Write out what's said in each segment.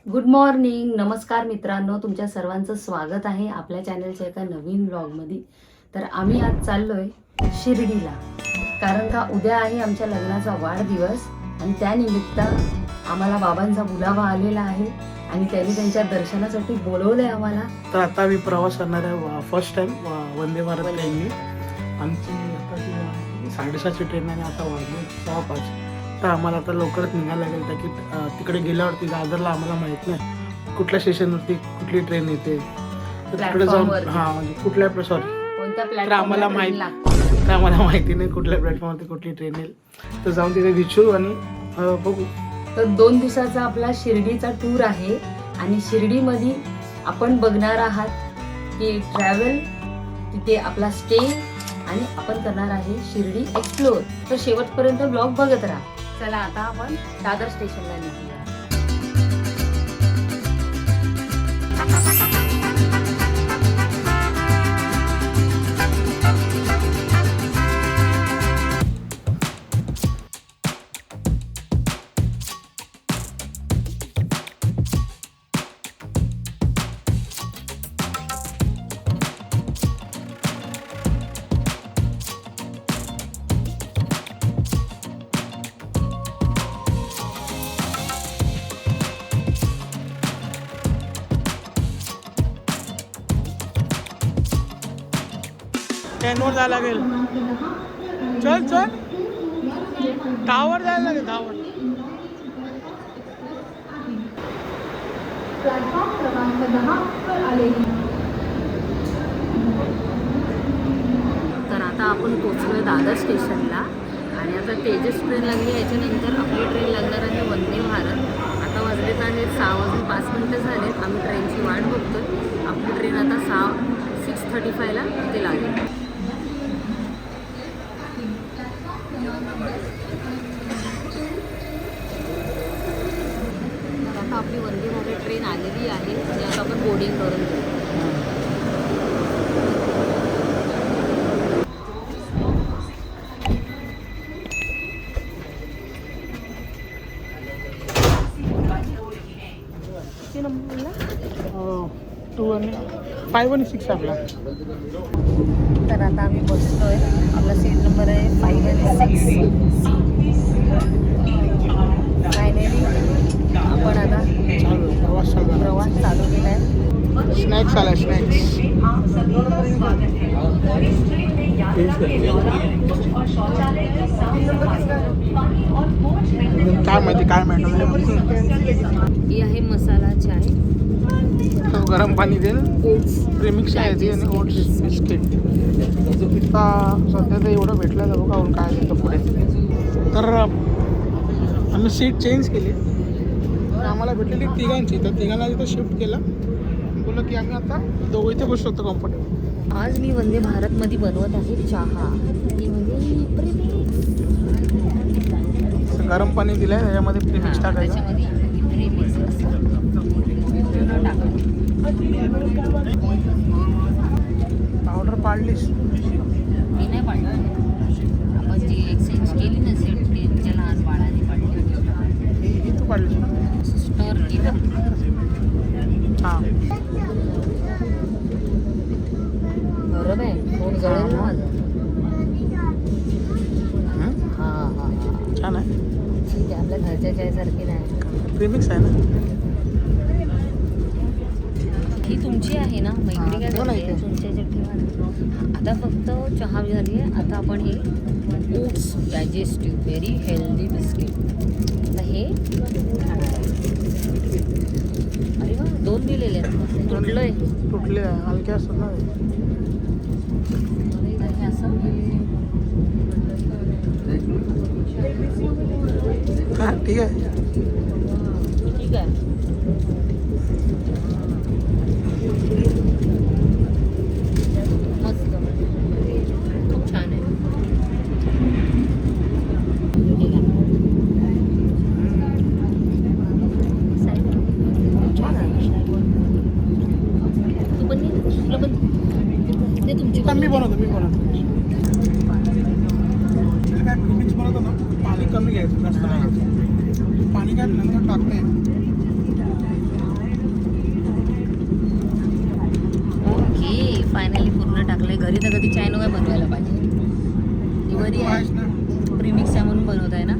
Good morning, नमस्कार मित्रांनो, तुमच्या सर्वांचं स्वागत आहे आपल्या चॅनलच्या एका नवीन ब्लॉगमध्ये. तर आम्ही आज चाललोय शिर्डीला, कारण का उद्या आहे आमच्या लग्नाचा वाढदिवस आणि त्यानिमित्त आम्हाला बाबांचा बुलावा आलेला आहे आणि त्यांनी त्यांच्या दर्शनासाठी बोलवलंय आम्हाला. तर आता आम्ही प्रवास करणार आहे फर्स्ट टाइम वंदे भारत ट्रेननी. आमची आता 7:30ची ट्रेन आहे, आता वाजले 6:05. तर आम्हाला आता लवकरच निघायला लागेल, तर की तिकडे गेल्यावरती दादरला आम्हाला माहीत नाही कुठल्या स्टेशनवरती कुठली ट्रेन येते, तर तिकडे जाऊन म्हणजे कुठल्या कोणत्या तर आम्हाला माहिती नाही कुठल्या प्लॅटफॉर्मवरती कुठली ट्रेन येईल. तर जाऊन तिथे विचारू आणि बघू. तर 2 दिवसाचा आपला शिर्डीचा टूर आहे आणि शिर्डीमध्ये आपण बघणार आहात की ट्रॅव्हल, तिथे आपला स्टे आणि आपण करणार आहे शिर्डी एक्सप्लोर. तर शेवटपर्यंत ब्लॉग बघत राहा. चला आता आपण दादर स्टेशनला निघूया. ट्रेनवर जायला लागेल. चल चल, टावर जायला लागेल. टावर तर आता आपण पोहोचलोय दादर स्टेशनला आणि आता तेजस ट्रेन लागली. याच्यानंतर आपली ट्रेन लागणार आहे वंदे भारत. आता वाजलेत आहेत 6:05 झालेत. आम्ही ट्रेनची वाट बघतोय. आपली ट्रेन आता 6:35ला इथे लागेल. आता आपली वंदे भारत ट्रेन आलेली आहे आणि आता आपण बोर्डिंग करून घेऊ. किती नंबर बोलला? 2 आणि 5 आणि 6 आपला. तर आता आम्ही बसतोय. आपला सीट नंबर आहे 5 आणि 6. फायनली आपण आता प्रवास चालू केला आहे. स्नॅक्स आला. स्नॅक्स काय माहिती. ही आहे मसाला चाय, गरम पाणी देईल, ओट्स प्रेमिक्स आहे ती आणि ओट्स बिस्किट. आता सध्या तर एवढं भेटलं जाऊ का काय देतं पुढे. तर आम्ही सीट चेंज केली. तर आम्हाला भेटलेली तिघांची, तर तिघांना तिथं शिफ्ट केलं. बोललं की आम्ही आता दोघं इथे बसू शकतो कम्फर्टेबल. आज मी वंदे भारतमध्ये बनवत आहे चहा. ती म्हणजे प्रेमिक्स. गरम पाणी दिलंय, त्याच्यामध्ये प्रेमिक्स टाकायचं. त्याच्यामध्ये प्रेमिक्स असं टाकायचं. ऑर्डर पाडलीस? मी नाही पाडली. आपण जी एक्सचेंज केली ना सेट, त्यांच्या लहान बाळाने पाडली. ही तू पाडलीस ना? स्टोअर केलं. हां, बरोबर आहे. फोन जळेल ना माझं. हां, छान आहे. ठीक आहे. आपल्या घरच्या चायसारखी नाही. प्रेमिक्स आहे ना? ही तुमची आहे ना? मैत्री काय करते? तुमच्या याच्यात ठेवा ना. आता फक्त चहा झाली आहे. आता आपण हे oats digestive very healthy biscuit, आता हे खाणार आहे. अरे वा, 2 दिलेले आहेत. तुटलंय. तुटले हलके असतात ना. हे असं हां, ठीक आहे. ठीक आहे. मस्त, खूप छान आहे. छान आहे. तू पण तुला पण ते तुमची मी बनवतो. काय प्रीमिक्स बनवतो ना, पाणी कमी घ्यायचं, जास्त नाही घ्यायचं. पाणी काय नंतर टाकते. घरी तर कधी चाय काय बनवायला पाहिजे. ही बरी आहे. प्रीमिक्स आहे म्हणून बनवत आहे ना.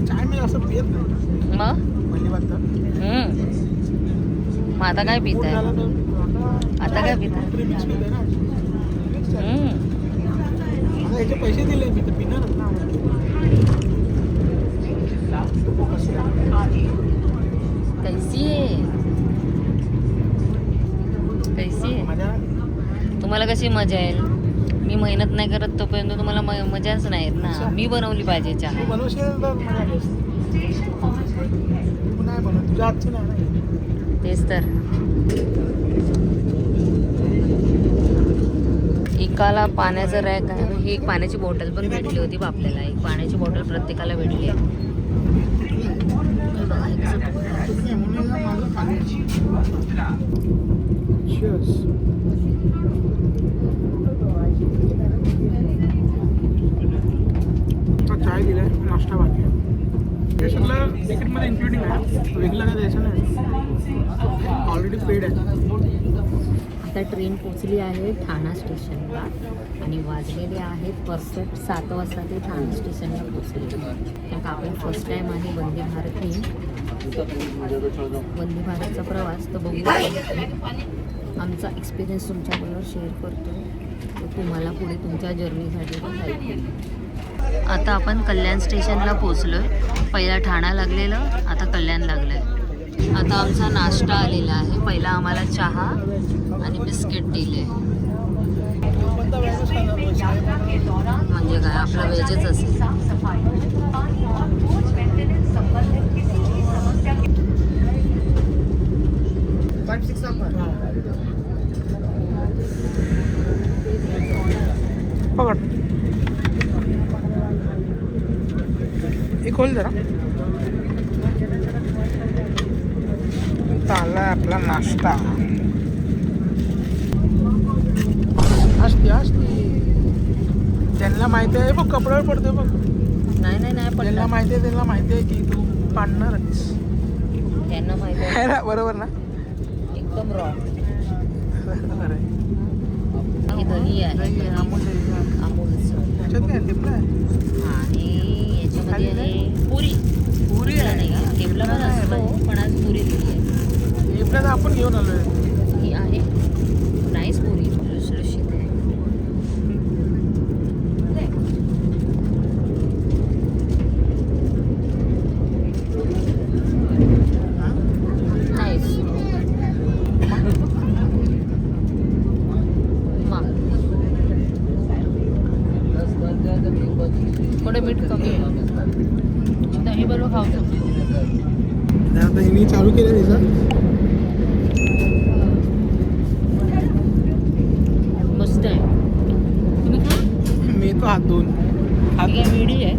चाय मी असं पित नाही मग पहिली बात तर. मग आता काय पित आहे? आता काय पित आहे? प्रीमिक्स पिते ना. आता याचे पैसे दिले मी तर पिणारच ना. कैसी आहे? कैसी आहे? माझ्या तुम्हाला कशी मजा येईल? मी मेहनत नाही करत तोपर्यंत तुम्हाला मजाच नाही येत ना. मी बनवली पाहिजे तू चहा. बनवशील तर मजा येईल. तू नाही बनव, तुझ्या हातची नाही ना. तेच तर. एकाला पाण्याचं रॅक आहे. ही एक पाण्याची बॉटल पण भेटली होती बा आपल्याला. एक पाण्याची बॉटल प्रत्येकाला भेटली आहे. चाय दिलाय, नाश्ता बाकी आहे. हे सगळं तिकीटमध्ये इन्क्लुडिंग आहे. वेगळं काय द्यायचं नाही, ऑलरेडी पेड आहे. आता ट्रेन पोचली आहे ठाणा स्टेशनला आणि वाजलेले आहेत परफेक्ट 7 वाजता ते ठाणा स्टेशनला पोचले. कारण का आपण फर्स्ट टाईम आहे वंदे भारतने. वंदे भारतचा प्रवास तर बघू. आमचा एक्सपिरियन्स तुमच्याबरोबर शेअर करतो. तर तुम्हाला पुढे तुमच्या जर्नीसाठी पण हेल्प होईल. आता आपण कल्याण स्टेशनला पोचलो. पहिला ठाणा लागलेलं, आता कल्याण लागलं आहे. आता आमचा नाश्ता आलेला आहे. पहिला आम्हाला चहा आणि बिस्किट दिले. म्हणजे काय आपलं व्हेजच असेल. पकड एक खोल जरा. आला आपला नाश्ता. असते त्यांना माहिती आहे बघ, कपड्यावर पडतोय बघ. नाही नाही नाही त्यांना पण माहिती आहे, त्यांना माहिती आहे की तू पाडणारच. त्यांना माहिती आहे. आहे ना, बरोबर ना. एकदम रॉ. बरोबर आहे. हे दही आहे. दही आहे, अमूल दही आहे. अमूलचं. त्याच्यात काय लिंबू आहे? आणि याच्यामध्ये आहे पुरी. पुरी आहे नाही का टेबला पण असतो, पण आज पुरी दिली आहे. लिंबू तर आपण घेऊन आलोय. ही आहे नाईस पुरी, लुसलुशीत आहे. नाईस. थोडं मीठ कमी आहे. दही बरोबर खाऊ शकतो. आता हिने चालू केलं तिचं. मस्त आहे. तुम्ही खा. मी तो हात धुवून हात ही काय वेडी आहे.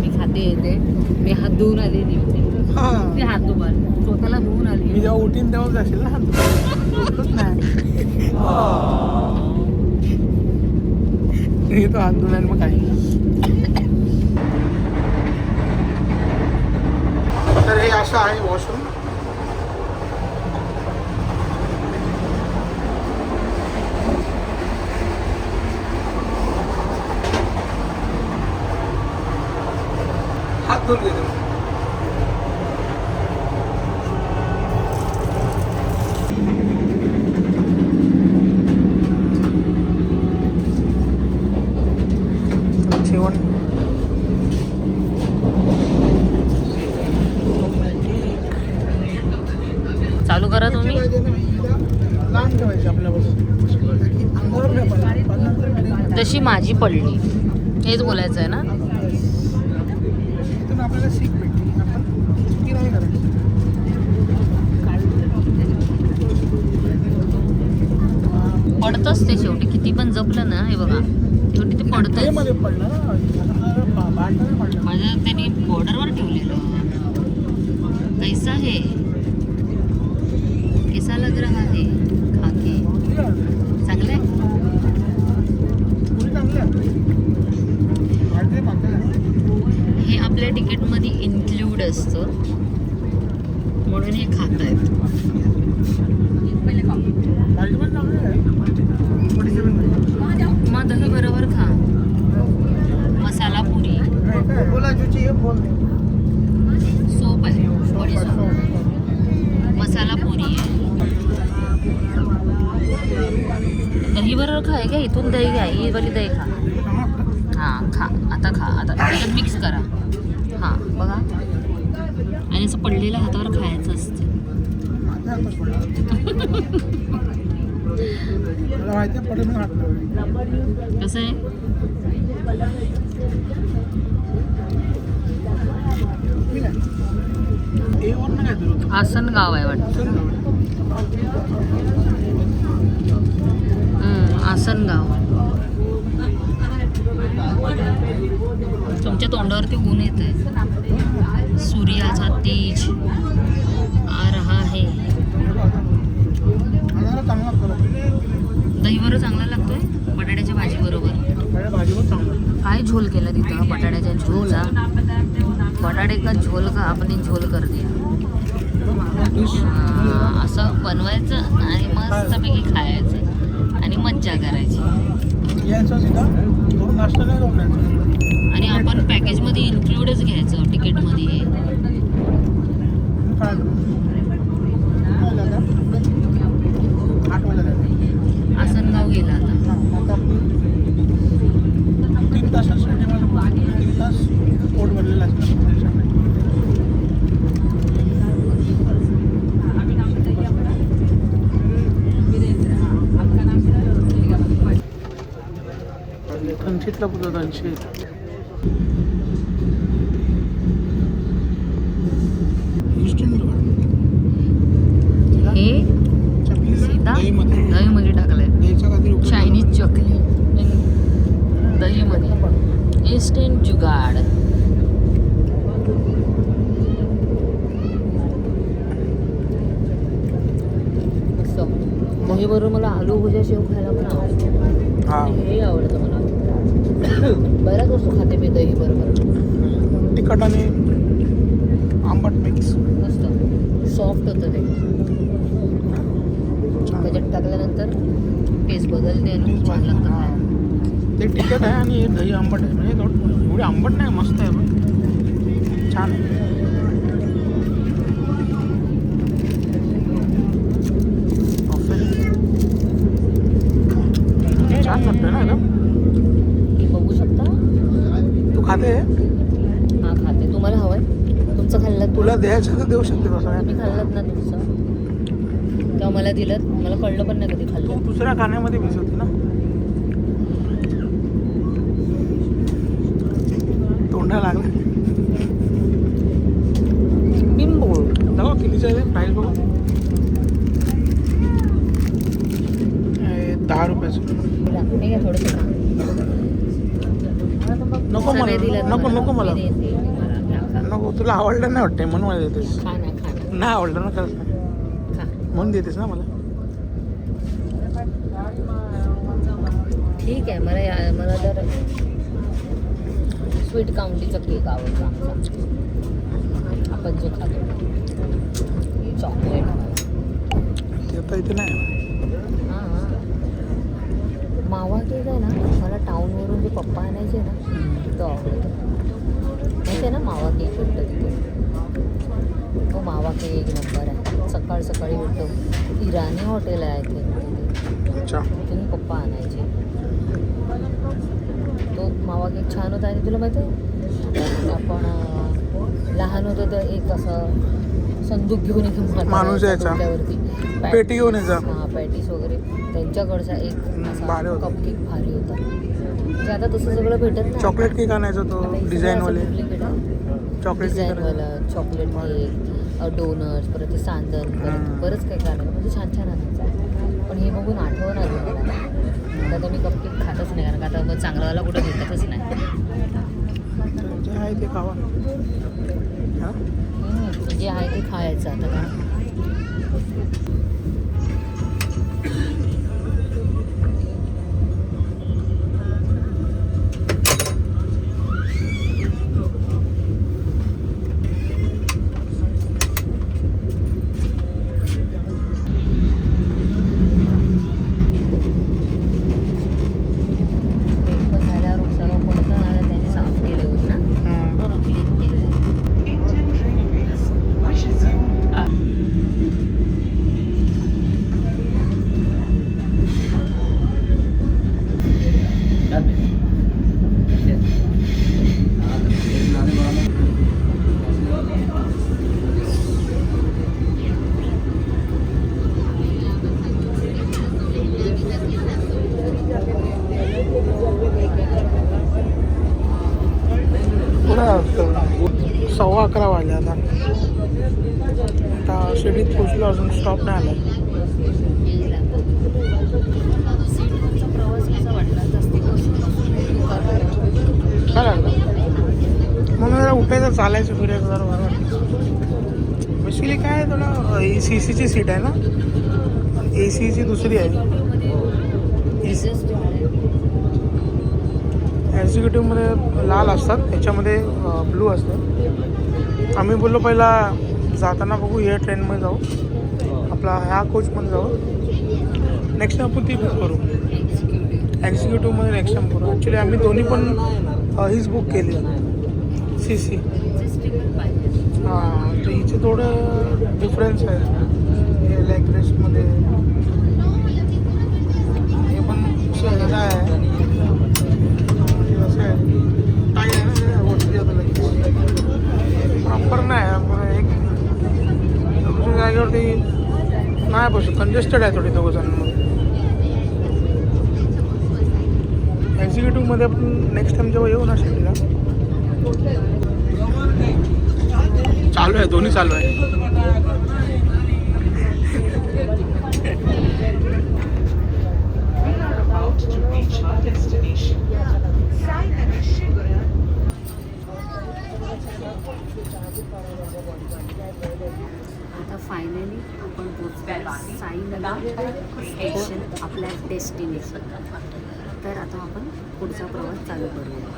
मी खाते येते. मी हात धुवून आलेली होती. हा. ते हात धुवाल स्वतःला धुवून आली. मी जेव्हा उठीन तेव्हा जाशील ना हात धुवून. नाही मी तो हात धुवून आणि मग काही. तर हे असं आहे वॉशरूम. हात धुवून घेतो. जेवण चालू करा तुम्ही. लहान ठेवायची आपल्यापासून, अंगावर नाही पडणार. जशी माझी पडली हेच बोलायचं आहे ना. इथून आपल्याला सीख भेटली. आपण चुकी नाही करायची. पडतंच ते शेवटी. किती पण जपलं ना, हे बघा शेवटी ते पडतंय. मध्ये पडलं ना, माझ्या त्यांनी बॉर्डरवर ठेवलेलं. कैसा है, कैसा लग रहा है खाके. चांगलं आहे. हे आपल्या तिकीटमध्ये इन्क्लूड असतं म्हणून हे खातायत. भाजी पण चांगली आहे. 47 भाजी. मग दही बरोबर खा. मसाला पुरी सोप आहे, बडी सोप. मसाला पुरी आहे. दही बरोबर खाय का? इथून दही घ्या, ही वाली दही खा. हां खा, आता खा. आता त्याच्यात मिक्स करा. हां बघा, आणि असं पडलेलं हातावर खायचं असतं. मला माहिती आहे पडून घातलं. कसं आहे? आसनगाव आहे वाटतं. आसनगाव. तुमच्या तोंडावरती ऊन येत आहे. सूर्याचा तेज आ रहा है. दही बरोबर चांगला लागतोय बटाट्याच्या भाजी बरोबर. भाजी पण चांगली. काय झोल केला तिथं बटाट्याच्या झोलचा? बटाटे का झोल का आपण झोल कर दिया. असं बनवायचं आणि मस्तपैकी खायचं आणि मज्जा करायची. आणि आपण पॅकेजमध्ये इन्क्लूडच घ्यायचं तिकीटमध्ये. आसनगाव गेला आता. 3 तासासाठी मला 3 तास पोट भरलेलं असतं. खंचीतला पुढं 200. हे सीता दहीमध्ये टाकलंय. चायनीज चॉकलेट दहीमध्ये. इन्स्टंट जुगाड. मस्त. दही बरोबर मला आलू भुजा शेव खायला पण आवडतं. आणि हे आवडतं मला. बऱ्याच वस्तू खाते मी दही बरोबर. तिखट आणि आंबट मिक्स. मस्त सॉफ्ट होतं ते. त्याच्यात टाकल्यानंतर टेस्ट बदलते आणि छान लागतं खायला. ते तिखट आहे आणि दही आंबट आहे. म्हणजे एवढी आंबट नाही, मस्त आहे पण छान आहे. छान लागतं ना. हे बघू शकता. तू खाते? हा खाते. तुम्हाला हवंय? तुमचं खाल्लं? तुला द्यायचं तर देऊ शकते तसं. तुम्ही खाल्लं ना तुमचं, तेव्हा मला दिलं. मला कळलं पण नाही कधी तू खाल्लं. दुसऱ्या खाण्यामध्ये भिजवते ना. तोंडा लागला. बिंबो बघा कितीचं आहे प्राईस बघा. 10 रुपयाचं. मी काय थोडंसं खा. नको मला. नको नको मला. मी देते. मला नको. तुला आवडलं नाही वाटतं म्हणून मला देतेस. खा ना, खा ना, नाही आवडलं ना खरंच नाही. खा. म्हणून देतेस ना मला. ठीक आहे. मला जर स्वीट काउंटीचा केक आवडतो आमचा. आपण जो खातो चॉकलेट. ते आता इथे नाही. हां मावा केक आहे ना. मला टाऊनवरून जे पप्पा आणायचे ना तो आवडतो. माहिती आहे ना मावा केक भेटतो तिथे. तो मावा केक एक नंबर आहे. सकाळ सकाळी भेटतो. इराणी हॉटेल आहे ते. अच्छा. तिथून पप्पा आणायचे. तो मावा केक छान होता. आणि तुला माहिती आहे आपण लहान होतो तर एक असं संदूक घेऊन एक माणूस यायचा. पेटी घेऊन यायचा. हां पॅटीस वगैरे त्यांच्याकडचा एक भारी होता. कप केक भारी होता. म्हणजे आता तसं सगळं भेटत नाही. चॉकलेट केक आणायचा तो डिझाईनवाले. चॉकलेट डिझाईनवाला चॉकलेट केक, डोनट्स, परत ते सांदन, परत बरंच काही आणायचं. म्हणजे छान छान आणायचं. पण हे बघून आठवण आली मला. आता मी कप केक खातच नाही, कारण का आता चांगलावाला कुठं भेटतच नाही. जे आहे ते खावा. जे आहे ते खायचं आता काय. 11 वाजले आता शिर्डीत पोचलो, अजून स्टॉप नाही आला. सीटवरचा प्रवास कसा वाटला? जास्ती बसून काय लागलं म्हणून जरा उठायचं, चालायचं, फिरायचं जरा बरं वाटतं. बेसिकली काय आहे, थोडं सी सीची सीट आहे ना, ए सीची दुसरी आहे. एक्झिक्युटिव्हमध्ये लाल असतात, त्याच्यामध्ये ब्लू असतं. आम्ही बोललो पहिला जाताना बघू या ट्रेनमध्ये जाऊ, आपला ह्या कोचमध्ये जाऊ, नेक्स्ट टाइम आपण ती बुक करू. एक्झिक्युटिव्हमध्ये नेक्स्ट टाइम करू. ॲक्च्युली आम्ही दोन्ही पण हीच बुक केली, सी सी. हां, तर हिचे थोडं डिफरन्स आहे लेग रेस्टमध्ये. हे पण ह्याला आहे, असं आहे काय आहे ना, वरती जातं लगेच प्रॉपर नाही. एक दुसऱ्या जागेवरती नाही बसू, कंजेस्टेड आहे थोडी दोघं जणांमध्ये. एक्झिक्युटिव्हमध्ये आपण नेक्स्ट टाइम जेव्हा येऊ ना शिर्डीला, चालू आहे, दोन्ही चालू आहे. आता फायनली आपण पोहोचलो साईनगर स्टेशन, आपल्या डेस्टिनेशन. तर आता आपण पुढचा प्रवास चालू करूया.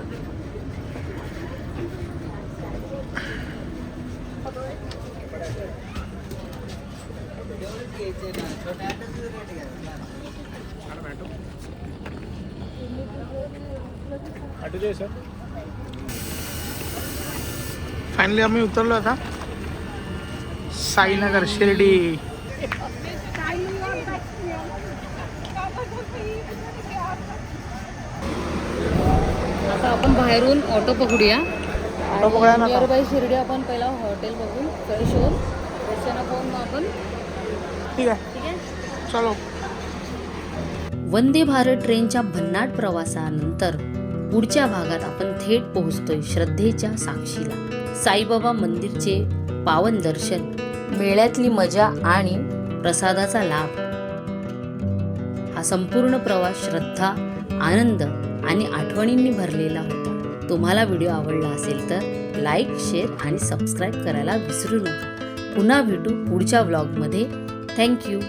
फायनली आम्ही उतरलो आता साईनगर शिर्डी. आता आपण बाहेरून ऑटो पकडूया. ऑटो पकडा ना आता. नियर बाय शिर्डी आपण पहिला हॉटेल बघून फ्रेश होऊन त्याच्यानं पाहून मग आपण ठीक आहे, चलो. वंदे भारत ट्रेनच्या भन्नाट प्रवासानंतर पुढच्या भागात आपण थेट पोहोचतोय श्रद्धेच्या साक्षीला. साईबाबा मंदिरचे पावन दर्शन, मेळ्यातली मजा आणि प्रसादाचा लाभ. हा संपूर्ण प्रवास श्रद्धा, आनंद आणि आठवणींनी भरलेला होता. तुम्हाला व्हिडिओ आवडला असेल तर लाईक, शेअर आणि सबस्क्राईब करायला विसरू नका. पुन्हा भेटू पुढच्या व्लॉगमध्ये. थँक्यू.